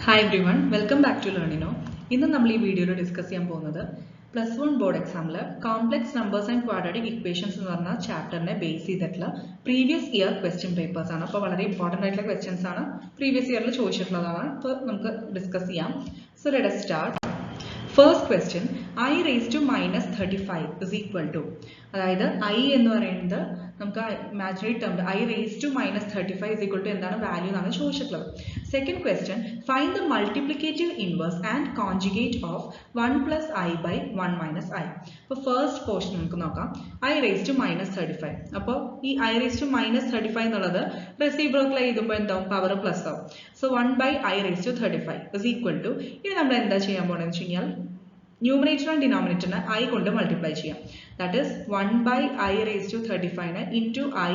Hi everyone, welcome back to Learnino. ഇന്ന് നമ്മൾ ഈ വീഡിയോയിൽ ഡിസ്കസ് ചെയ്യാൻ പോകുന്നത് +1 ബോർഡ് എക്സാമിൽ complex numbers and quadratic equations എന്ന് പറഞ്ഞ ചാപ്റ്ററിനെ ബേസ് ചെയ്തിട്ടുള്ള പ്രീവിയസ് ഇയർ ക്വസ്റ്റ്യൻ പേപ്പേഴ്സ് ആണ്. അപ്പോൾ വളരെ ഇമ്പോർട്ടൻ്റ് ആയിട്ടുള്ള ക്വസ്റ്റ്യൻസ് ആണ്, പ്രീവിയസ് ഇയറിൽ ചോദിച്ചിട്ടുള്ളതാണ്. അപ്പോൾ നമുക്ക് ഡിസ്കസ് ചെയ്യാം. So let us start. First question, I raised to minus 35 is equal to, അതായത് I എന്ന് പറയുന്നത് നമുക്ക് imaginary term I raised to minus 35 is equal to എന്താണ് വാല്യൂ എന്നാണ് ചോദിച്ചിട്ടുള്ളത്. Second question, find the multiplicative inverse and conjugate of 1 plus I by 1 minus I. അപ്പോൾ first portion നമുക്ക് നോക്കാം. I raised to minus 35. അപ്പോൾ ഈ I raised to minus 35 എന്നുള്ളത് reciprocal എഴുതുമ്പോൾ എന്താവും, പവർ പ്ലസ് ആവും. So 1 by I raised to 35 is equal to, ഇനി നമ്മൾ എന്താ ചെയ്യാൻ പോകണമെന്ന് വെച്ച് കഴിഞ്ഞാൽ ന്യൂമറേറ്റർ ആൻഡ് ഡിനോമിനേറ്ററിനെ I കൊണ്ട് മൾട്ടിപ്ലൈ ചെയ്യാം. That is 1 by I raised to 35 into I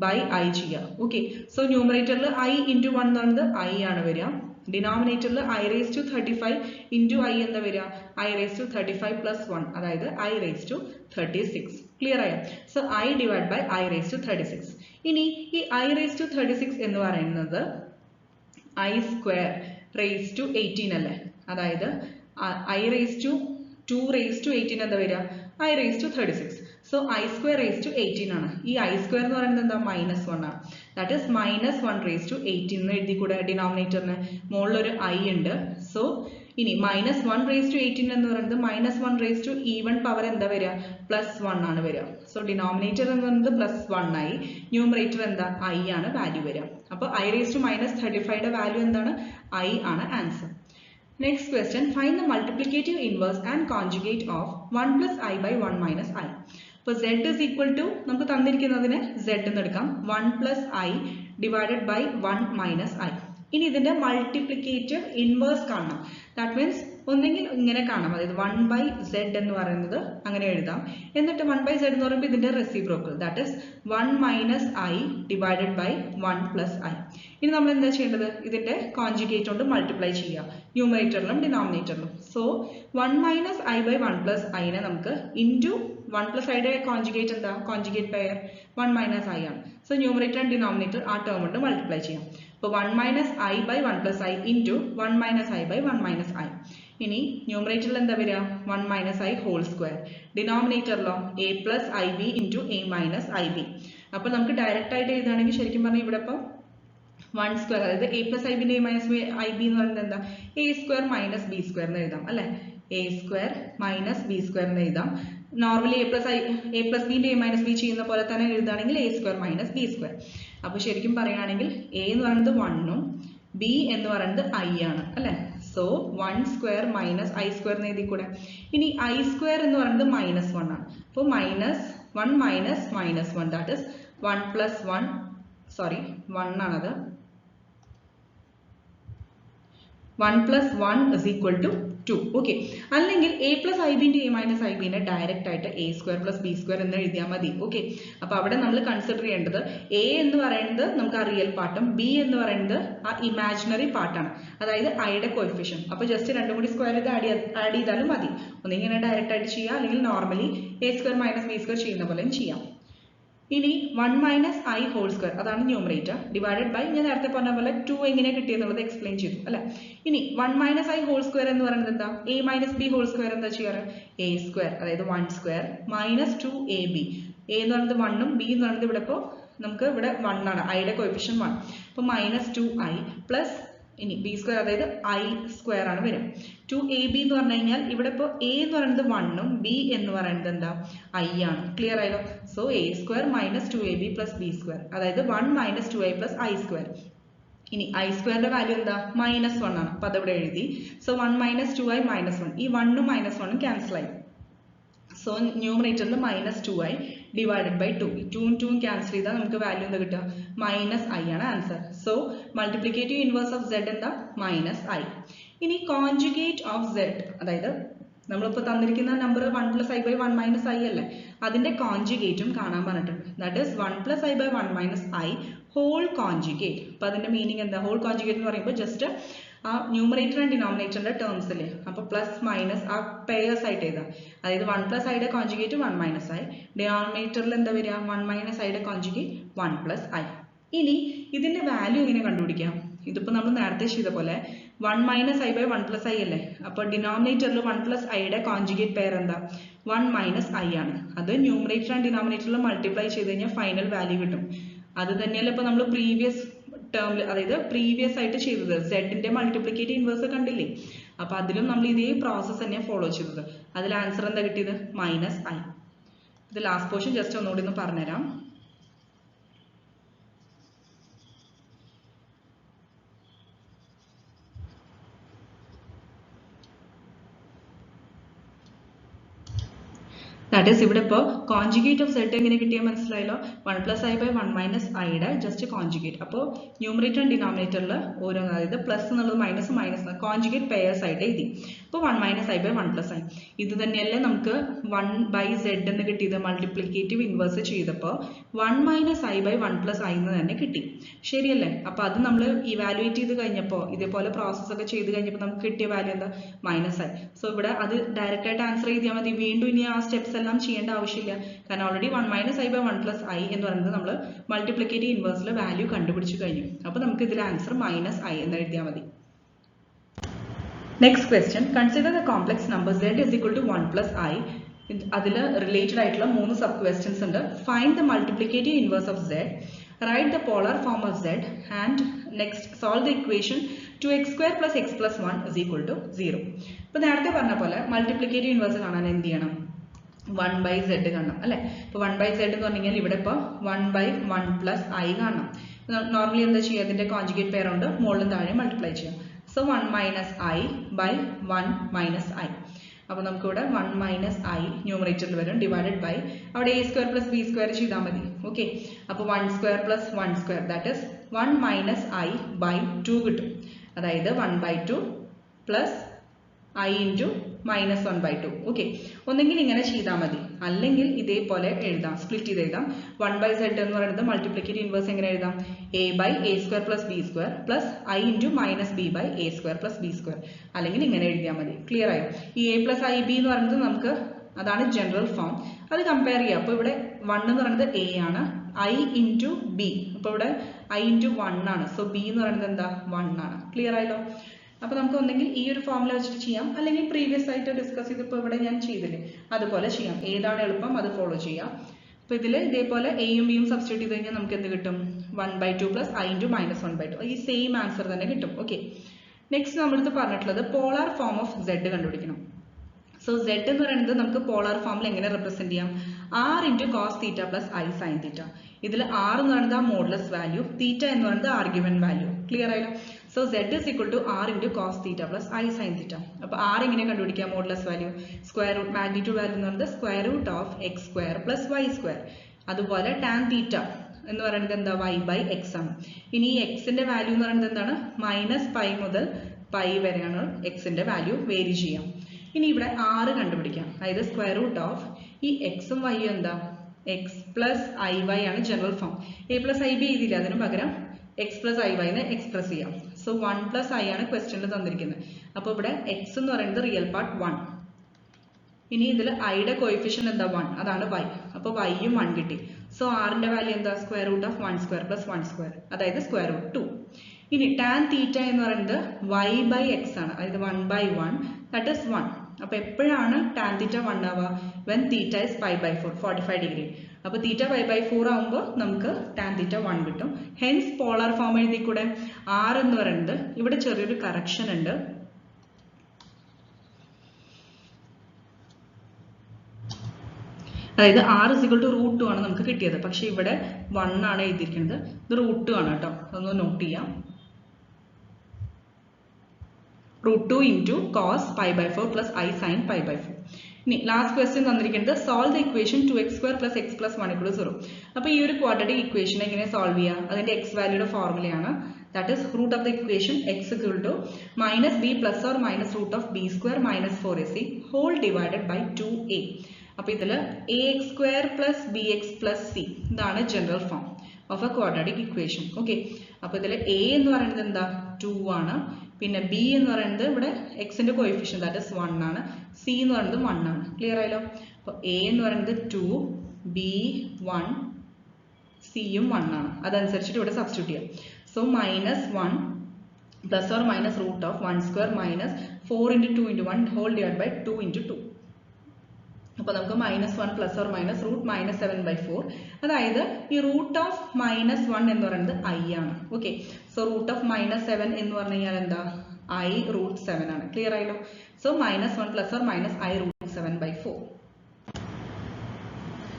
by I ചെയ്യാം. ഓക്കെ, സോ ന്യൂമറേറ്ററിൽ I ഇൻറ്റു 1 എന്ന് പറയുന്നത് I ആണ് വരിക. ഡിനോമിനേറ്ററിൽ I raised to 35 into I എന്താ വരിക, I raised to 35 പ്ലസ് 1, അതായത് I raised to 36. ക്ലിയർ ആയോ? So I divide by I raised to 36. ഇനി ഈ I raised to 36 എന്ന് പറയുന്നത് I square raised to 18 അല്ലേ, അതായത് I raised to 2 raised to 18 എന്താ വരിക, I raised to 36. So I square raised to 18 ആണ്. ഈ I square എന്ന് പറയുന്നത് എന്താ, -1 ആണ്. ദാറ്റ് ഈസ് -1 raised to 18 എന്ന് എഴുതി കൂടെ. ഡിനോമിനേറ്ററിന് മുകളിലൊരു I ഉണ്ട്. സോ ഇനി -1 raised to 18 എന്ന് പറയുന്നത് -1 raised to even പവർ എന്താ വരിക, +1 ആണ് വരിക. സോ ഡിനോമിനേറ്റർ എന്ന് പറയുന്നത് +1 ആയി, ന്യൂമറേറ്റർ എന്താ, I ആണ് വാല്യൂ വരിക. അപ്പോൾ I raised to -35 യുടെ വാല്യൂ എന്താണ്, I ആണ് answer. Next question, find the multiplicative inverse and conjugate of 1 plus I by 1 minus I. അപ്പോൾ Z is equal to, നമുക്ക് തന്നിരിക്കുന്നതിനെ Z എന്ന് എടുക്കാം, 1 plus I divided by 1 minus I. ഇനി ഇതിന്റെ multiplicative inverse കാണണം. ദാറ്റ് മീൻസ് ഒന്നെങ്കിൽ ഇങ്ങനെ കാണാം, അതായത് 1 by Z എന്ന് പറയുന്നത് അങ്ങനെ എഴുതാം. എന്നിട്ട് 1 by Z എന്ന് പറയുമ്പോൾ ഇതിന്റെ reciprocal, that is 1 minus I divided by 1 plus I. ഇനി നമ്മൾ എന്താ ചെയ്യേണ്ടത്, ഇതിന്റെ കോൺജുഗേറ്റ് കൊണ്ട് മൾട്ടിപ്ലൈ ചെയ്യുക, ന്യൂമറേറ്ററിലും ഡിനോമിനേറ്ററിലും. So 1 minus I by 1 plus I നെ നമുക്ക് ഇൻറ്റു 1 plus I യുടെ കോൺജുഗേറ്റ് എന്താ, കോൺജുഗേറ്റ് പെയർ 1 minus I ആണ്. സോ ന്യൂമറേറ്റർ ആൻഡ് ഡിനോമിനേറ്റർ ആ ടേം കൊണ്ട് മൾട്ടിപ്ലൈ ചെയ്യാം. അപ്പോൾ 1 minus I by 1 plus I into 1 minus I by 1 minus I. ഇനി ന്യൂമറേറ്ററിൽ എന്താ വരിക, 1 minus I ഹോൾ സ്ക്വയർ. ഡിനോമിനേറ്ററിലോ A plus IB into A minus IB. അപ്പോൾ നമുക്ക് ഡയറക്റ്റ് ആയിട്ട് എഴുതുകയാണെങ്കിൽ ശരിക്കും പറഞ്ഞാൽ ഇവിടെ ഇപ്പോൾ 1 സ്ക്വയർ, അതായത് A plus IB A minus IB എന്ന് പറയുന്നത് എന്താ, A square minus B square എന്ന് എഴുതാം അല്ലേ. A square minus B square എന്ന് എഴുതാം. Normally A plus B A minus B ചെയ്യുന്ന പോലെ തന്നെ എഴുതുകയാണെങ്കിൽ A square minus B square. അപ്പോൾ ശരിക്കും പറയുകയാണെങ്കിൽ A എന്ന് പറയുന്നത് 1 ഉം B എന്ന് പറയുന്നത് I ആണ് അല്ലേ. So 1 square minus I square എന്ന് എഴുതി കൂടെ. ഇനി I സ്ക്വയർ എന്ന് പറയുന്നത് -1 ആണ്. അപ്പോൾ -1 minus -1, that is 1 plus 1, sorry 1 ആണത്. 1 plus 1 is equal to 2. Okay, അല്ലെങ്കിൽ A plus IB into A minus IB നെ ഡയറക്റ്റ് ആയിട്ട് A square plus B square എന്ന് എഴുതിയാൽ മതി. ഓക്കെ, അപ്പോൾ അവിടെ നമ്മൾ കൺസിഡർ ചെയ്യേണ്ടത് A എന്ന് പറയുന്നത് നമുക്ക് ആ റിയൽ പാർട്ടും B എന്ന് പറയുന്നത് ആ ഇമാജിനറി പാർട്ടാണ്, അതായത് ഐയുടെ കോഎഫിഷ്യന്റ്. അപ്പോൾ ജസ്റ്റ് രണ്ടും കൂടി സ്ക്വയർ ചെയ്ത് ആഡ് ചെയ്താലും മതി. ഒന്നിങ്ങനെ ഡയറക്റ്റ് ആയിട്ട് ചെയ്യാം, അല്ലെങ്കിൽ normally A square minus B square ചെയ്യുന്ന പോലെയും ചെയ്യാം. ഇനി 1 minus I ഹോൾ സ്ക്വയർ, അതാണ് ന്യൂമറേറ്റർ, ഡിവൈഡഡ് ബൈ ഞാൻ നേരത്തെ പറഞ്ഞ പോലെ 2 എങ്ങനെ കിട്ടിയെന്നുള്ളത് എക്സ്പ്ലെയിൻ ചെയ്തു അല്ലെ. ഇനി 1 minus I ഹോൾ സ്ക്വയർ എന്ന് പറയുന്നത് എന്താ, A minus B whole square എന്താ ചെയ്യാറ്, A സ്ക്വയർ, അതായത് 1 സ്ക്വയർ മൈനസ് 2AB. A എന്ന് പറയുന്നത് 1 ഉം B എന്ന് പറയുന്നത് ഇവിടെ ഇപ്പോൾ നമുക്ക് ഇവിടെ 1 ആണ്, ഐയുടെ കോഎഫിഷ്യന്റ് 1. അപ്പോൾ -2I പ്ലസ് ഇനി B സ്ക്വയർ, അതായത് I സ്ക്വയർ ആണ് വരും. 2AB എന്ന് പറഞ്ഞു കഴിഞ്ഞാൽ ഇവിടെ ഇപ്പോൾ A എന്ന് പറയുന്നത് 1 ഉം B എന്ന് പറയുന്നത് എന്താ, I ആണ്. ക്ലിയർ ആയല്ലോ. So A square minus 2AB plus B square, അതായത് 1 minus 2I plus I square. ഇനി I സ്ക്വയറിന്റെ വാല്യൂ എന്താ, -1 ആണ്. അപ്പോൾ അതവിടെ എഴുതി. സോ 1 minus 2I minus 1, ഈ 1 ഉം -1 ഉം ക്യാൻസൽ ആയി. സോ ന്യൂമറേറ്ററിൽ -2I ഡിവൈഡഡ് ബൈ 2, 2 ഉം 2 ഉം ക്യാൻസൽ ചെയ്താൽ നമുക്ക് വാല്യൂ എന്താ കിട്ടുക, -I ആണ് answer. So multiplicative inverse of Z എന്താ, -I. ഇനി കോൺജുഗേറ്റ് ഓഫ് Z, അതായത് നമ്മളിപ്പോൾ തന്നിരിക്കുന്ന number 1 plus I by 1 minus I അല്ലേ, അതിന്റെ കോൺജുഗേറ്റും കാണാൻ പറഞ്ഞിട്ടുണ്ട്. That is 1 plus I by 1 minus I whole conjugate. അപ്പോൾ അതിന്റെ മീനിങ് എന്താ, ഹോൾ കോൺജുഗേറ്റ് എന്ന് പറയുമ്പോൾ ജസ്റ്റ് ആ ന്യൂമറേറ്റർ ആൻഡ് ഡിനോമിനേറ്ററിന്റെ ടേംസ് അല്ലേ, അപ്പോൾ പ്ലസ് മൈനസ് ആ പെയേഴ്സ് ആയിട്ട് എഴുതാം. അതായത് 1 plus I യുടെ കോൺജുഗേറ്റ് 1 minus I, ഡിനോമിനേറ്ററിൽ എന്താ വരിക, 1 minus I യുടെ കോൺജുഗേറ്റ് 1 plus I. ഇനി ഇതിന്റെ വാല്യൂ എങ്ങനെ കണ്ടുപിടിക്കാം, ഇതിപ്പോൾ നമ്മൾ നേരത്തെ ചെയ്ത പോലെ 1 minus I by 1 plus I അല്ലേ. അപ്പോൾ ഡിനോമിനേറ്ററിൽ 1 പ്ലസ് ഐയുടെ കോൺജുഗേറ്റ് പെയർ എന്താ 1 മൈനസ് ഐ ആണ്. അത് ന്യൂമറേറ്റർ ആൻഡ് ഡിനോമിനേറ്ററിൽ മൾട്ടിപ്ലൈ ചെയ്ത് കഴിഞ്ഞാൽ ഫൈനൽ വാല്യൂ കിട്ടും. അത് തന്നെയല്ല ഇപ്പോൾ നമ്മൾ പ്രീവിയസ് ടേമിൽ, അതായത് പ്രീവിയസ് ആയിട്ട് ചെയ്തത് സെഡിന്റെ മൾട്ടിപ്ലിക്കേറ്റീവ് ഇൻവേഴ്സ് കണ്ടില്ലേ. അപ്പോൾ അതിലും നമ്മൾ ഇതേ പ്രോസസ്സ് തന്നെയാണ് ഫോളോ ചെയ്തത്. അതിൽ ആൻസർ എന്താ കിട്ടിയത് മൈനസ് ഐ. ഇത് ലാസ്റ്റ് പോർഷൻ ജസ്റ്റ് ഒന്നുകൂടി ഒന്ന് പറഞ്ഞുതരാം. That is, ഇവിടെ ഇപ്പോൾ കോൺജുഗേറ്റ് ഓഫ് സെഡ് എങ്ങനെ കിട്ടിയാൽ മനസ്സിലായല്ലോ. 1 പ്ലസ് ഐ ബൈ 1 മൈനസ് ഐയുടെ ജസ്റ്റ് കോൺജുഗേറ്റ്. അപ്പോൾ ന്യൂമറേറ്റർ ആൻഡ് ഡിനോമിനേറ്ററിൽ ഓരോന്ന്, അതായത് പ്ലസ് എന്നുള്ളത് മൈനസ് മൈനസ് കോൺജുഗേറ്റ് പെയർസ് ആയിട്ട് എഴുതി. അപ്പോൾ 1 minus I by 1 plus I. ഇത് തന്നെയല്ലേ നമുക്ക് 1 ബൈ സെഡ് എന്ന് കിട്ടിയത് മൾട്ടിപ്ലിക്കേറ്റീവ് ഇൻവേഴ്സ് ചെയ്തപ്പോൾ 1 minus I by 1 plus I എന്ന് തന്നെ കിട്ടി. ശരിയല്ലേ. അപ്പോൾ അത് നമ്മൾ ഇവാലുവേറ്റ് ചെയ്ത് കഴിഞ്ഞപ്പോൾ, ഇതേപോലെ പ്രോസസ് ഒക്കെ ചെയ്ത് കഴിഞ്ഞപ്പോൾ നമുക്ക് കിട്ടിയ വാല്യൂ എന്താ മൈനസ് ഐ. സോ ഇവിടെ അത് ഡയറക്റ്റ് ആയിട്ട് ആൻസർ ചെയ്താൽ മതി. വീണ്ടും ഇനി ആ സ്റ്റെപ്സ് എല്ലാം ചെയ്യേണ്ട ആവശ്യമില്ല. കാരണം already 1 minus I by 1 plus I എന്ന് പറയുന്നത് നമ്മൾ മൾട്ടിപ്ലിക്കേറ്റീവ് ഇൻവേഴ്സിൽ വാല്യൂ കണ്ടുപിടിച്ചു കഴിഞ്ഞു. അപ്പോൾ നമുക്ക് ഇതിൽ ആൻസർ മൈനസ് ഐ എന്ന് എഴുതിയാൽ മതി. Next question, consider the complex number z is equal to 1 plus i. അതിൽ റിലേറ്റഡ് ആയിട്ടുള്ള 3 സബ് ക്വസ്റ്റ്യൻസ് ഉണ്ട്. Find the multiplicative inverse of z, write the polar form of z, and next solve the equation 2x² plus x plus 1 is equal to 0. ഇപ്പോൾ നേരത്തെ പറഞ്ഞ പോലെ multiplicative inverse കാണാൻ എന്ത് ചെയ്യണം, 1 by z കാണണം അല്ലേ. ഇപ്പോൾ 1 by z എന്ന് പറഞ്ഞാൽ ഇവിടെ ഇപ്പോൾ 1 by 1 plus i കാണണം. നോർമലി എന്താ ചെയ്യുക, അതിന്റെ കോൺജുഗേറ്റ് പെയർ ഉണ്ട്, മുകളിലും താഴെ മൾട്ടിപ്ലൈ ചെയ്യാം. So 1 minus I by 1 minus i. അപ്പോൾ നമുക്കിവിടെ 1 മൈനസ് ഐ ന്യൂമറേറ്ററിൽ വരും, ഡിവൈഡഡ് ബൈ അവിടെ a square plus b square ചെയ്താൽ മതി. ഓക്കെ, അപ്പോൾ 1 square plus 1 square that is 1 minus I by 2 കിട്ടും. അതായത് 1 by 2 plus i into minus 1 by 2. Okay, ഒന്നെങ്കിൽ ഇങ്ങനെ ചെയ്താൽ മതി, അല്ലെങ്കിൽ ഇതേപോലെ എഴുതാം, സ്പ്ലിറ്റ് ചെയ്ത് എഴുതാം. 1 ബൈ സെഡ് എന്ന് പറയുന്നത് മൾട്ടിപ്ലിക്കേറ്റീവ് ഇൻവേഴ്സ് എങ്ങനെ എഴുതാം, a by a square plus b square plus i into minus b by a square plus b square, അല്ലെങ്കിൽ ഇങ്ങനെ എഴുതിയാൽ മതി. ക്ലിയർ ആയോ? ഈ a പ്ലസ് ഐ ബി എന്ന് പറയുന്നത് നമുക്ക് അതാണ് ജനറൽ ഫോം. അത് കമ്പയർ ചെയ്യാം. അപ്പോൾ ഇവിടെ 1 എന്ന് പറയുന്നത് a ആണ്, ഐ ഇൻറ്റു ബി, അപ്പോൾ ഇവിടെ ഐ ഇൻറ്റു 1 ആണ്. സോ ബി എന്ന് പറയുന്നത് എന്താ 1 ആണ്. ക്ലിയർ ആയല്ലോ? അപ്പോൾ നമുക്ക് ഒന്നെങ്കിൽ ഈ ഒരു ഫോർമുല വെച്ചിട്ട് ചെയ്യാം, അല്ലെങ്കിൽ പ്രീവിയസ് ആയിട്ട് ഡിസ്കസ് ചെയ്തപ്പോൾ ഇവിടെ ഞാൻ ചെയ്തില്ലേ അതുപോലെ ചെയ്യാം. ഏതാണ് എളുപ്പം അത് ഫോളോ ചെയ്യാം. അപ്പോൾ ഇതിൽ ഇതേപോലെ എയും ബിയും സബ്സ്റ്റിറ്റ്യൂട്ട് ചെയ്ത് കഴിഞ്ഞാൽ നമുക്ക് എന്ത് കിട്ടും, 1 by 2 plus i into minus 1 by 2. ഈ സെയിം ആൻസർ തന്നെ കിട്ടും. ഓക്കെ, നെക്സ്റ്റ് നമ്മളടുത്ത് പറഞ്ഞിട്ടുള്ളത് പോളാർ ഫോം ഓഫ് z കണ്ടുപിടിക്കണം. സോ z എന്ന് പറയുന്നത് നമുക്ക് പോളാർ ഫോമിൽ എങ്ങനെ റെപ്രസെന്റ് ചെയ്യാം, r into cos theta plus i sine theta. ഇതിൽ r എന്ന് പറയുന്നത് ആ മോഡുലസ് വാല്യൂ, തീറ്റ എന്ന് പറയുന്നത് ആർഗ്യുമെന്റ് വാല്യൂ. ക്ലിയർ ആയല്ലോ? So z is equal to r into cos theta plus i sine theta. അപ്പോൾ r എങ്ങനെ കണ്ടുപിടിക്കാം, modulus value, square root magnitude value എന്ന് പറയുന്നത് square root of x square plus y square. അതുപോലെ tan theta എന്ന് പറയുന്നത് എന്താ, y ബൈ എക്സ് ആണ്. ഇനി ഈ എക്സിന്റെ വാല്യൂ എന്ന് പറയുന്നത് എന്താണ്, മൈനസ് പൈ മുതൽ പൈ വരെയാണ് എക്സിന്റെ വാല്യൂ വേരി ചെയ്യാം. ഇനി ഇവിടെ r കണ്ടുപിടിക്കാം, അതായത് സ്ക്വയർ റൂട്ട് ഓഫ് ഈ എക്സും വൈയും എന്താ, എക്സ് പ്ലസ് ഐ വൈ ആണ് general form. a plus i b എഴുതിയില്ല, അതിന് പകരം എക്സ് പ്ലസ് ഐ വൈ എന്ന് എക്സ്പ്രസ് ചെയ്യാം. സോ 1 പ്ലസ് ഐ ആണ് ക്വസ്റ്റ്യനിൽ തന്നിരിക്കുന്നത്. അപ്പോൾ ഇവിടെ എക്സ് എന്ന് പറയുന്നത് റിയൽ പാർട്ട് 1. ഇനി ഇതിൽ ഐയുടെ കോയിഫിഷ്യൻ എന്താ 1, അതാണ് y. അപ്പോൾ വൈയും 1 കിട്ടി. സോ ആറിന്റെ വാല്യൂ എന്താ, square root of 1 square plus 1 square, അതായത് സ്ക്വയർ റൂട്ട് 2. ഇനി ടാൻ തീറ്റ എന്ന് പറയുന്നത് y ബൈ എക്സ് ആണ്, അതായത് 1 ബൈ 1 ദാറ്റ് ഇസ് 1. അപ്പോൾ എപ്പോഴാണ് ടാൻ തീറ്റ 1 ആവുക, when theta is pi by 4 45 degree. അപ്പോൾ തീറ്റ പൈ ബൈ 4 ആവുമ്പോൾ നമുക്ക് ടാൻ തീറ്റ 1 കിട്ടും. ഹെൻസ് പോളാർ ഫോം എഴുതി കൂടെ. r എന്ന് പറയുന്നത് ഇവിടെ ചെറിയൊരു കറക്ഷൻ ഉണ്ട്. അതായത് r is equal to root 2 ആണ് നമുക്ക് കിട്ടിയത്, പക്ഷെ ഇവിടെ 1 ആണ് എഴുതിയിരിക്കുന്നത്, ഇത് root 2 ആണ് കേട്ടോ, അതൊന്ന് നോട്ട് ചെയ്യാം. root 2 into cos pi by 4 plus I sin pi by 4. ഇനി ലാസ്റ്റ് ക്വസ്റ്റ്യൻ തന്നിരിക്കുന്നത് solve the equation 2x² plus x plus 1 equal to 0. അപ്പോൾ ഈ ഒരു ക്വാഡ്രാറ്റിക് ഇക്വേഷൻ എങ്ങനെ സോൾവ് ചെയ്യാം, അതിന്റെ x വാല്യൂയുടെ ഫോർമുലയാണ്, that is root of the equation x equal to minus b plus or minus root of b square minus 4ac whole divided by 2a. അപ്പോൾ ഇതിൽ ax square plus bx plus c ഇതാണ് general form of A quadratic equation. Okay, അപ്പോൾ ഇതിൽ a എന്ന് പറയുന്നത് എന്താ 2 ആണ്, പിന്നെ b എന്ന് പറയുന്നത് ഇവിടെ എക്സിന്റെ കോയിഫിഷ്യൻ ദാറ്റ് ഇസ് 1 ആണ്, c എന്ന് പറയുന്നത് 1 ആണ്. ക്ലിയർ ആയല്ലോ? അപ്പോൾ a എന്ന് പറയുന്നത് 2, b 1, c യും 1 ആണ്. അതനുസരിച്ചിട്ട് ഇവിടെ സബ്സ്റ്റിറ്റ്യൂട്ട് ചെയ്യാം. So -1 plus or minus root of 1 square minus 4 into 2 into 1 whole divided by 2 into 2. അപ്പോൾ നമുക്ക് -1 പ്ലസ് ഓർ മൈനസ് റൂട്ട് -7/4. അതായത് ഈ റൂട്ട് ഓഫ് -1 എന്ന് പറയുന്നത് i ആണ്. ഓക്കെ, സോ റൂട്ട് ഓഫ് -7 എന്ന് പറഞ്ഞു കഴിഞ്ഞാൽ എന്താ, i √7 ആണ്. ക്ലിയർ ആയല്ലോ? So -1 plus or minus i √7/4.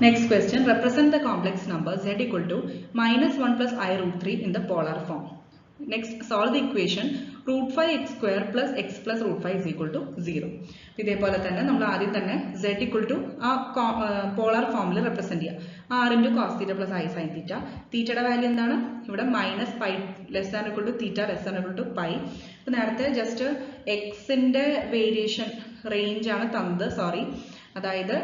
Next question, represent the complex number z equal to -1 plus i √3 in the polar form. Next, solve the equation √5x square plus x plus √5 is equal to 0. ഇതേപോലെ തന്നെ നമ്മൾ ആദ്യം തന്നെ z equal to ആ polar ഫോമിൽ represent ചെയ്യുക. r into cos theta plus i sin theta. തീറ്റയുടെ value എന്താണ്? ഇവിടെ -π less than equal to theta less than equal to π. അപ്പോൾ നേരത്തെ ജസ്റ്റ് എക്സിന്റെ വേരിയേഷൻ റേഞ്ച് ആണ് തന്നത്, സോറി, അതായത്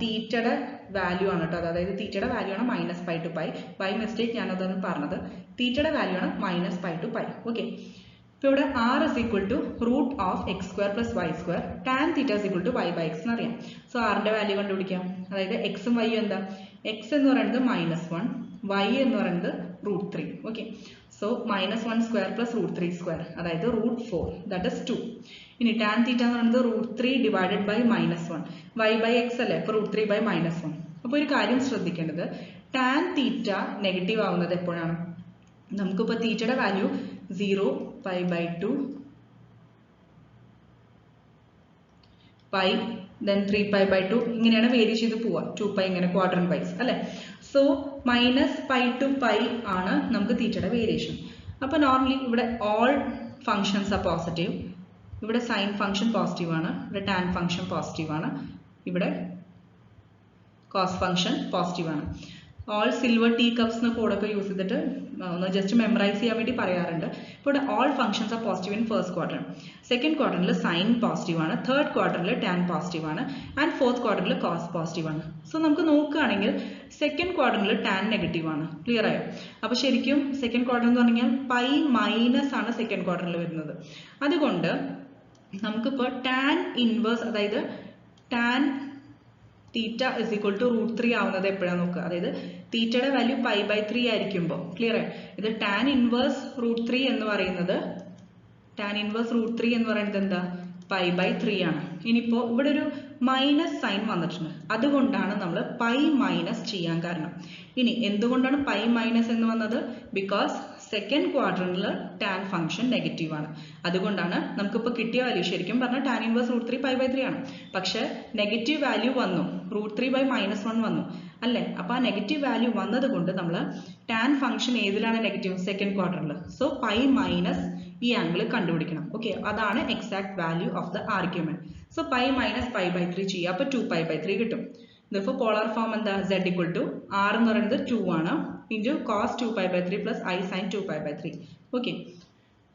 തീറ്റയുടെ വാല്യൂ ആണ് കേട്ടോ. അതായത് തീറ്റയുടെ വാല്യൂ ആണ് -π to π. ബൈ മിസ്റ്റേക്ക് ഞാൻ അതൊന്ന് പറഞ്ഞത്. തീറ്റയുടെ വാല്യൂ ആണ് -π to π. ഓക്കെ, ഇപ്പോൾ ഇവിടെ r is equal to root of x square plus y square tan theta is equal to y by x എന്ന് അറിയാം. സോ ആറിന്റെ വാല്യൂ കണ്ടുപിടിക്കാം. അതായത് എക്സും വൈയും എന്താ, എക്സ് എന്ന് പറയുന്നത് -1, y എന്ന് പറയുന്നത് √3. Okay, so -1 square plus √3 square, അതായത് √4, ദാറ്റ് ഇസ് 2. ഇനി tan theta എന്ന് പറയുന്നത് √3 divided by -1, y by x അല്ലേ, അപ്പോൾ √3 by -1. അപ്പോൾ ഒരു കാര്യം ശ്രദ്ധിക്കേണ്ടത്, tan theta നെഗറ്റീവ് ആവുന്നത് എപ്പോഴാണ്? നമുക്കിപ്പോൾ തീറ്റയുടെ വാല്യൂ 0, π/2, π, then 3π/2 ഇങ്ങനെയാണ് വേരി ചെയ്ത് പോവുക. 2π ഇങ്ങനെ ക്വാഡ്രന്റ് വൈസ് അല്ലേ. സോ -π to π ആണ് നമുക്ക് തീറ്റയുടെ വേരിയേഷൻ. അപ്പോൾ നോർമലി ഇവിടെ ഓൾ ഫങ്ഷൻസ് ആർ പോസിറ്റീവ്. ഇവിടെ സൈൻ ഫംഗ്ഷൻ പോസിറ്റീവ് ആണ്, ഇവിടെ ടാൻ ഫംഗ്ഷൻ പോസിറ്റീവ് ആണ്, ഇവിടെ കോസ് ഫംഗ്ഷൻ പോസിറ്റീവ് ആണ്. ഓൾ സിൽവർ ടീ കപ്സ് എന്ന കോഡൊക്കെ യൂസ് ചെയ്തിട്ട് ഒന്ന് ജസ്റ്റ് മെമ്മറൈസ് ചെയ്യാൻ വേണ്ടി പറയാറുണ്ട്. ഇപ്പോൾ ഇവിടെ all functions are positive in first quadrant. Second ക്വാഡ്രന്റിൽ സൈൻ പോസിറ്റീവ് ആണ്, തേർഡ് ക്വാഡ്രന്റിൽ ടാൻ പോസിറ്റീവ് ആണ്, ആൻഡ് ഫോർത്ത് ക്വാഡ്രന്റിൽ കോസ് പോസിറ്റീവ് ആണ്. സോ നമുക്ക് നോക്കുകയാണെങ്കിൽ സെക്കൻഡ് ക്വാഡ്രന്റിൽ ടാൻ നെഗറ്റീവ് ആണ്. ക്ലിയർ ആയോ? അപ്പോൾ ശരിക്കും സെക്കൻഡ് ക്വാഡ്രന്റ് എന്ന് പറഞ്ഞാൽ π മൈനസ് ആണ് സെക്കൻഡ് ക്വാഡ്രന്റിൽ വരുന്നത്. അതുകൊണ്ട് നമുക്കിപ്പോൾ ടാൻ ഇൻവേഴ്സ്, അതായത് tan theta is equal to √3 ആവുന്നത് എപ്പോഴാണ് നോക്കുക. അതായത് തീറ്റയുടെ വാല്യൂ π/3 ആയിരിക്കുമ്പോൾ, ക്ലിയർ ആയി, ഇത് ടാൻ ഇൻവേഴ്സ് √3 എന്ന് പറയുന്നത്, ടാൻ ഇൻവേഴ്സ് √3 എന്ന് പറയുന്നത് എന്താ, π/3 ആണ്. ഇനിയിപ്പോൾ ഇവിടെ ഒരു മൈനസ് സൈൻ വന്നിട്ടുണ്ട്, അതുകൊണ്ടാണ് നമ്മൾ π മൈനസ് ചെയ്യാൻ കാരണം. ഇനി എന്തുകൊണ്ടാണ് π മൈനസ് എന്ന് വന്നത്? ബിക്കോസ് സെക്കൻഡ് ക്വാഡ്രന്റിൽ ടാൻ ഫംഗ്ഷൻ നെഗറ്റീവ് ആണ്. അതുകൊണ്ടാണ് നമുക്കിപ്പോൾ കിട്ടിയ വാല്യൂ ശരിക്കും പറഞ്ഞാൽ ടാൻ ഇൻവേഴ്സ് √3 π/3 ആണ്. പക്ഷെ നെഗറ്റീവ് വാല്യൂ വന്നു, √3 by -1 വന്നു അല്ലേ. അപ്പോൾ ആ നെഗറ്റീവ് വാല്യൂ വന്നത് കൊണ്ട് നമ്മൾ ടാൻ ഫംഗ്ഷൻ ഏതിലാണ് നെഗറ്റീവ്? സെക്കൻഡ് ക്വാഡ്രന്റിൽ. സോ π മൈനസ് ഈ ആംഗിൾ കണ്ടുപിടിക്കണം. ഓക്കെ, അതാണ് exact value of the argument. So π minus π/3 ചെയ്യുക, അപ്പോൾ 2π/3 കിട്ടും. ഇതിപ്പോൾ പോളാർ ഫോം എന്താ, z equal to r എന്ന് പറയുന്നത് 2 ആണ്, ഇൻറ്റു cos 2π/3 plus i sin 2π/3. Okay,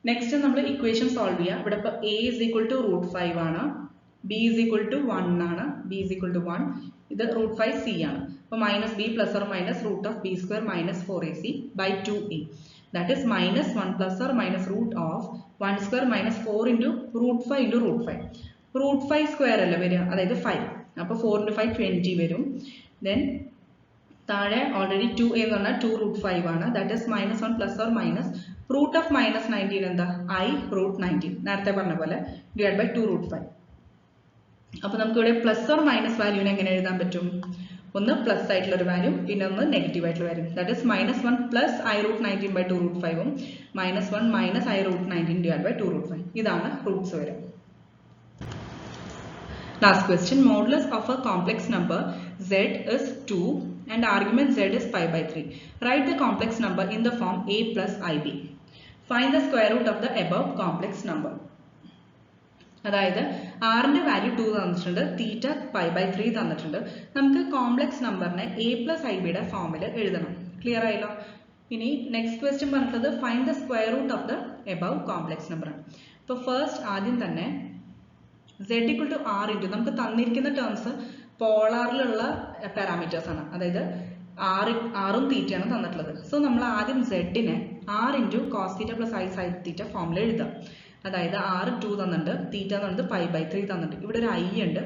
next നമ്മൾ ഇക്വേഷൻ സോൾവ് ചെയ്യുക. ഇവിടെ ഇപ്പോൾ a is equal to √5 ആണ്, b is equal to 1 ആണ്, b is equal to 1, ഇത് √5c ആണ്. അപ്പോൾ -b plus or minus root of b square minus 4ac by 2a. That is -1 plus or minus root of 1 square minus 4 into √5 into √5. √5 square അല്ലേ വരിക, അതായത് 5. അപ്പോൾ 4 into 5 20 വരും. Then താഴെ already 2a എന്ന് പറഞ്ഞാൽ 2√5 ആണ്. That is -1 plus or minus root of -19 എന്താ, i √19, നേരത്തെ പറഞ്ഞ പോലെ ഡിവൈഡ് ബൈ 2√5. അപ്പോൾ നമുക്ക് ഇവിടെ പ്ലസ് ഓർ മൈനസ് വാല്യൂവിനെ എങ്ങനെ എഴുതാൻ പറ്റും? ഒന്ന് പ്ലസ് ആയിട്ടുള്ള ഒരു വാല്യൂ, പിന്നെ ഒന്ന് നെഗറ്റീവ് ആയിട്ടുള്ള value. That is -1 plus i √19 by 2√5ഉം -1 മൈനസ് i √19 ഡിവൈഡ് ബൈ 2√5. ഇതാണ് റൂട്ട്സ് വരിക. Last question, modulus of a complex number z is 2 and argument z is π/3. Write the complex number in the form a plus ib. Find the square root of the above complex number. അതായത് ആറിന്റെ value 2 തന്നിട്ടുണ്ട്, തീറ്റ π/3 തന്നിട്ടുണ്ട്. നമുക്ക് complex നമ്പറിനെ a plus I ബിയുടെ ഫോമിൽ എഴുതണം. Clear ആയല്ലോ? ഇനി നെക്സ്റ്റ് ക്വസ്റ്റ്യൻ പറഞ്ഞിട്ടുള്ളത് find the square root of the above complex number ആണ്. അപ്പോൾ ഫസ്റ്റ് ആദ്യം തന്നെ z equal to r into, നമുക്ക് തന്നിരിക്കുന്ന ടേംസ് പോളാറിലുള്ള പാരാമീറ്റേഴ്സ് ആണ്, അതായത് ആറും തീറ്റയാണ് തന്നിട്ടുള്ളത്. സോ നമ്മൾ ആദ്യം z-നെ r into cos theta plus i sin theta ഫോമിൽ എഴുതാം. അതായത് r 2 തന്നിട്ടുണ്ട്, തീറ്റ എന്നുള്ളത് π/3 തന്നിട്ടുണ്ട്, ഇവിടെ ഒരു i ഉണ്ട്,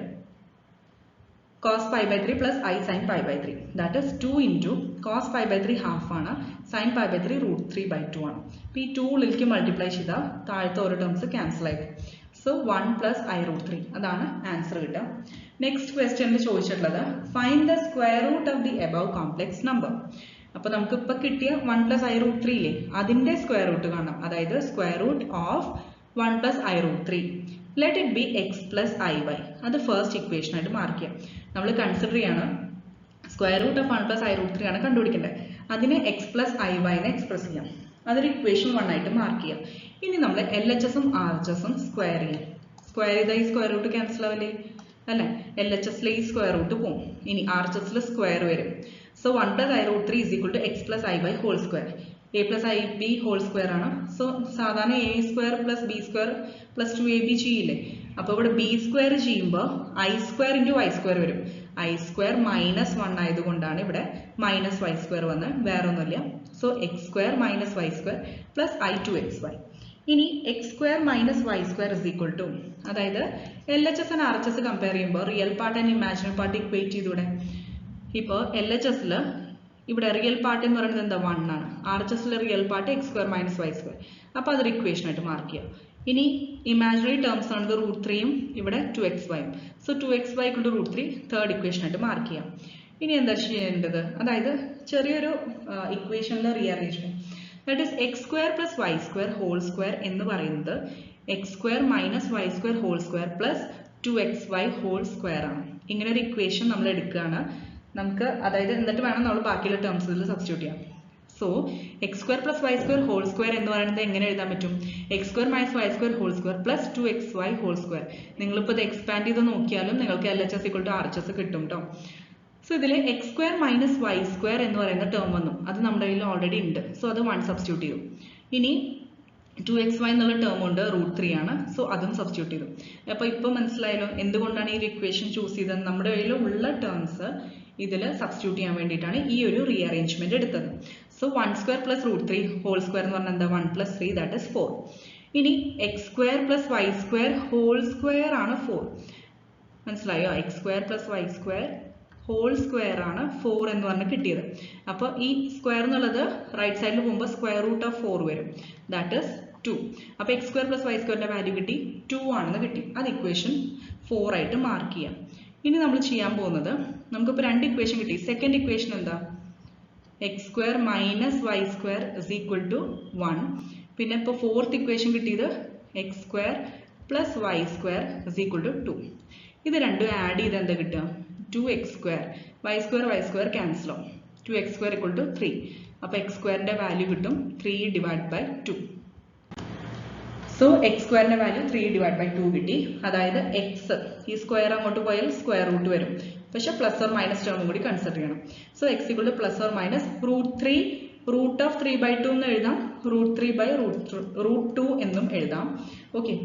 cos pi by 3 plus I sin pi by 3. That is 2 into cos pi by 3 half ആണ്, sin pi by 3 root 3 by 2 ആണ്. അപ്പോൾ ഈ 2 ഉള്ളിലേക്ക് മൾട്ടിപ്ലൈ ചെയ്താൽ താഴത്തെ ഓരോ ടേംസ് ക്യാൻസൽ ആയി. സോ 1 plus I root 3 അതാണ് ആൻസർ കിട്ടുക. നെക്സ്റ്റ് ക്വസ്റ്റ്യനിൽ ചോദിച്ചിട്ടുള്ളത് find the square root of the above complex number. അപ്പോൾ നമുക്ക് ഇപ്പോൾ കിട്ടിയ 1 plus I root 3 ഇല്ലേ, അതിൻ്റെ സ്ക്വയർ റൂട്ട് കാണാം. അതായത് square root of 1 plus I root 3. Let it be x plus i y. അത് ഫസ്റ്റ് ഇക്വേഷൻ ആയിട്ട് മാർക്ക് ചെയ്യാം. നമ്മൾ കൺസിഡർ ചെയ്യാണ് square root of 1 plus I root 3 ആണ് കണ്ടുപിടിക്കേണ്ടത്. അതിനെ എക്സ് പ്ലസ് ഐ വൈനെ എക്സ്പ്രസ് ചെയ്യാം. അതൊരു ഇക്വേഷൻ 1 ആയിട്ട് മാർക്ക് ചെയ്യാം. ഇനി നമ്മൾ എൽ എച്ച് എസും ആർ എച്ച് എസും സ്ക്വയർ ചെയ്യാം. സ്ക്വയർ ചെയ്താൽ ഈ സ്ക്വയർ റൂട്ട് ക്യാൻസൽ ആവില്ലേ അല്ലേ? എൽ എച്ച് എസിലെ ഈ സ്ക്വയർ റൂട്ട് പോകും. ഇനി ആർ എച്ച് എസിൽ സ്ക്വയർ വരും. So 1 plus I root 3 is equal to x plus I by whole square. a plus ib whole square ആണ്. സോ സാധാരണ a square plus b square plus 2ab ചെയ്യില്ലേ? അപ്പോൾ ഇവിടെ b square ചെയ്യുമ്പോൾ i square into y square വരും. I square minus 1 ആയതുകൊണ്ടാണ് ഇവിടെ minus y square വന്ന്, വേറെ ഒന്നുമില്ല. So x square minus y square plus i two x y. ഇനി x square minus y square is equal to, അതായത് L H S and R H S compare ചെയ്യുമ്പോൾ real part and imaginary part equate ചെയ്തൂടെ. ഇപ്പോൾ L H എസിൽ ഇവിടെ real part എന്ന് പറയുന്നത് എന്താ 1 ആണ്. ആർ എച്ച് എസിലെ real part x square minus y square. അപ്പോൾ അതൊരു ഇക്വേഷൻ ആയിട്ട് മാർക്ക് ചെയ്യാം. ഇനി ഇമാജിനറി ടേംസ് ആണത് റൂട്ട് 3യും ഇവിടെ 2xy. സോ 2xy കൊണ്ട് റൂട്ട് 3 തേർഡ് ഇക്വേഷൻ ആയിട്ട് മാർക്ക് ചെയ്യാം. ഇനി എന്താ ചെയ്യേണ്ടത്, അതായത് ചെറിയൊരു ഇക്വേഷനിലെ rearrangement. That is x square plus y square whole square എന്ന് പറയുന്നത് x square minus y square whole square plus 2xy whole square ആണ്. ഇങ്ങനെ ഒരു ഇക്വേഷൻ നമ്മൾ എടുക്കുകയാണ് നമുക്ക്. അതായത് എന്നിട്ട് വേണം നമ്മൾ ബാക്കിയുള്ള ടേംസ് ഇതിൽ സബ്സ്റ്റിറ്റ്യൂട്ട് ചെയ്യാം. So x square plus y square whole square എന്ന് പറയുന്നത് എങ്ങനെ എഴുതാൻ പറ്റും? X square minus y square whole square plus 2xy whole square. നിങ്ങളിപ്പോൾ ഇത് എക്സ്പാൻഡ് ചെയ്ത് നോക്കിയാലും നിങ്ങൾക്ക് L H S equal to R H S കിട്ടും കേട്ടോ. സോ ഇതിൽ x square minus y square എന്ന് പറയുന്ന ടേം വന്നു, അത് നമ്മുടെ കയ്യിൽ ഓൾറെഡി ഉണ്ട്. സോ അത് 1 സബ്സ്റ്റിറ്റ്യൂട്ട് ചെയ്തു. ഇനി 2xy എന്നുള്ള ടേം ഉണ്ട്, റൂട്ട് 3 ആണ്. സോ അതും സബ്സ്റ്റിറ്റ്യൂട്ട് ചെയ്തു. അപ്പോൾ ഇപ്പോൾ മനസ്സിലായല്ലോ എന്തുകൊണ്ടാണ് ഈ ഒരു ഇക്വേഷൻ ചൂസ് ചെയ്തത്. നമ്മുടെ കയ്യിൽ ഉള്ള ടേംസ് ഇതിൽ സബ്സ്റ്റിറ്റ്യൂട്ട് ചെയ്യാൻ വേണ്ടിയിട്ടാണ് ഈ ഒരു റീഅറേഞ്ച്മെന്റ് എടുത്തത്. So 1 square plus root 3 whole square എന്ന് പറഞ്ഞാൽ എന്താ 1 plus 3 ദാറ്റ് ഇസ് 4. ഇനി x square plus y square whole square ആണ് 4. മനസ്സിലായോ? X square plus y square whole square ആണ് 4 എന്ന് പറഞ്ഞ് കിട്ടിയത്. അപ്പോൾ ഈ സ്ക്വയർ എന്നുള്ളത് റൈറ്റ് സൈഡിൽ പോകുമ്പോൾ സ്ക്വയർ റൂട്ട് ഓഫ് 4 വരും. That is 2. അപ്പോൾ എക്സ് സ്ക്വയർ പ്ലസ് വൈ സ്ക്വയറിന്റെ വാല്യൂ കിട്ടി 2 ആണെന്ന് കിട്ടി. അത് ഇക്വേഷൻ 4 ആയിട്ട് മാർക്ക് ചെയ്യാം. ഇനി നമ്മൾ ചെയ്യാൻ പോകുന്നത്, നമുക്കിപ്പോൾ 2 ഇക്വേഷൻ കിട്ടി. സെക്കൻഡ് ഇക്വേഷൻ എന്താ? X square minus y square is equal to 1. പിന്നെ ഇപ്പോൾ ഫോർത്ത് ഇക്വേഷൻ കിട്ടിയത് x square plus y square is equal to 2. ഇത് രണ്ടും ആഡ് ചെയ്ത് എന്താ കിട്ടുക? 2x square. Y square cancel ആവും. 2x square equal to 3. അപ്പോൾ എക്സ് സ്ക്വയറിന്റെ വാല്യൂ കിട്ടും 3 ഡിവൈഡ് ബൈ 2. സോ എക്സ് സ്ക്വയറിന്റെ വാല്യൂ 3 ഡിവൈഡ് ബൈ 2 കിട്ടി. അതായത് എക്സ് ഈ സ്ക്വയർ അങ്ങോട്ട് പോയാൽ സ്ക്വയർ റൂട്ട് വരും. പക്ഷെ പ്ലസ് ഓർ മൈനസ് ടേമും കൂടി കൺസിഡർ ചെയ്യണം. So x equal to plus or minus root 3 root of 3 by 2 എന്ന് എഴുതാം, റൂട്ട് 3 by റൂട്ട് 2 എന്നും എഴുതാം. ഓക്കെ.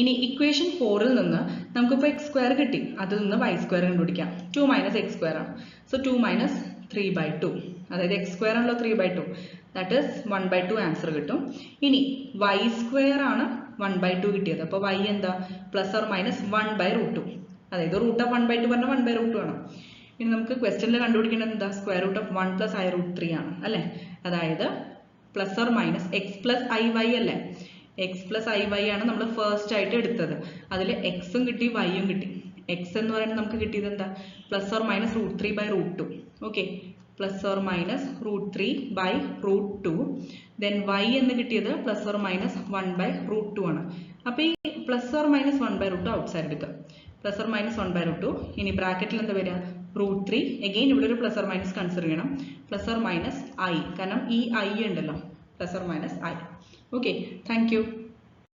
ഇനി ഇക്വേഷൻ 4ൽ നിന്ന് നമുക്കിപ്പോൾ എക്സ് സ്ക്വയർ കിട്ടി, അതിൽ നിന്ന് വൈ സ്ക്വയർ കണ്ടുപിടിക്കാം. 2 മൈനസ് എക്സ് സ്ക്വയർ ആണ്. സോ 2 മൈനസ് 3 by 2, അതായത് എക്സ് സ്ക്വയർ ആണല്ലോ 3 by 2, that is 1 by 2 answer കിട്ടും. ഇനി വൈ സ്ക്വയർ ആണ് 1 by 2 കിട്ടിയത്. അപ്പോൾ വൈ എന്താ? Plus or minus 1 by root 2, അതായത് റൂട്ട് ഓഫ് 1 by 2 പറഞ്ഞാൽ 1 by റൂട്ട് 2 ആണ്. ഇനി നമുക്ക് ക്വസ്റ്റ്യനിൽ കണ്ടുപിടിക്കേണ്ടത് എന്താ? Square root of 1 plus I root 3 ആണ് അല്ലേ? അതായത് plus or minus x plus i y അല്ലേ? എക്സ് പ്ലസ് ഐ വൈ ആണ് നമ്മൾ ഫസ്റ്റ് ആയിട്ട് എടുത്തത്. അതിൽ എക്സും കിട്ടി വൈയും കിട്ടി. എക്സ് എന്ന് പറയുന്നത് നമുക്ക് കിട്ടിയത് എന്താ? Plus or minus root 3 by root 2. Okay, plus or minus root 3 by root 2. Then y എന്ന് കിട്ടിയത് plus or minus 1 by root 2 ആണ്. അപ്പോൾ ഈ plus or minus 1 by root 2 outside എടുക്കുക. Plus or minus 1 by root 2. ഇനി ബ്രാക്കറ്റിൽ എന്താ വരിക? റൂട്ട് 3. അഗെയിൻ ഇവിടെ ഒരു പ്ലസ് ഓർ മൈനസ് കൺസിഡർ ചെയ്യണം. പ്ലസ് ഓർ മൈനസ് ഐ, കാരണം ഈ ഐ ഉണ്ടല്ലോ, plus or minus I. Okay, thank you.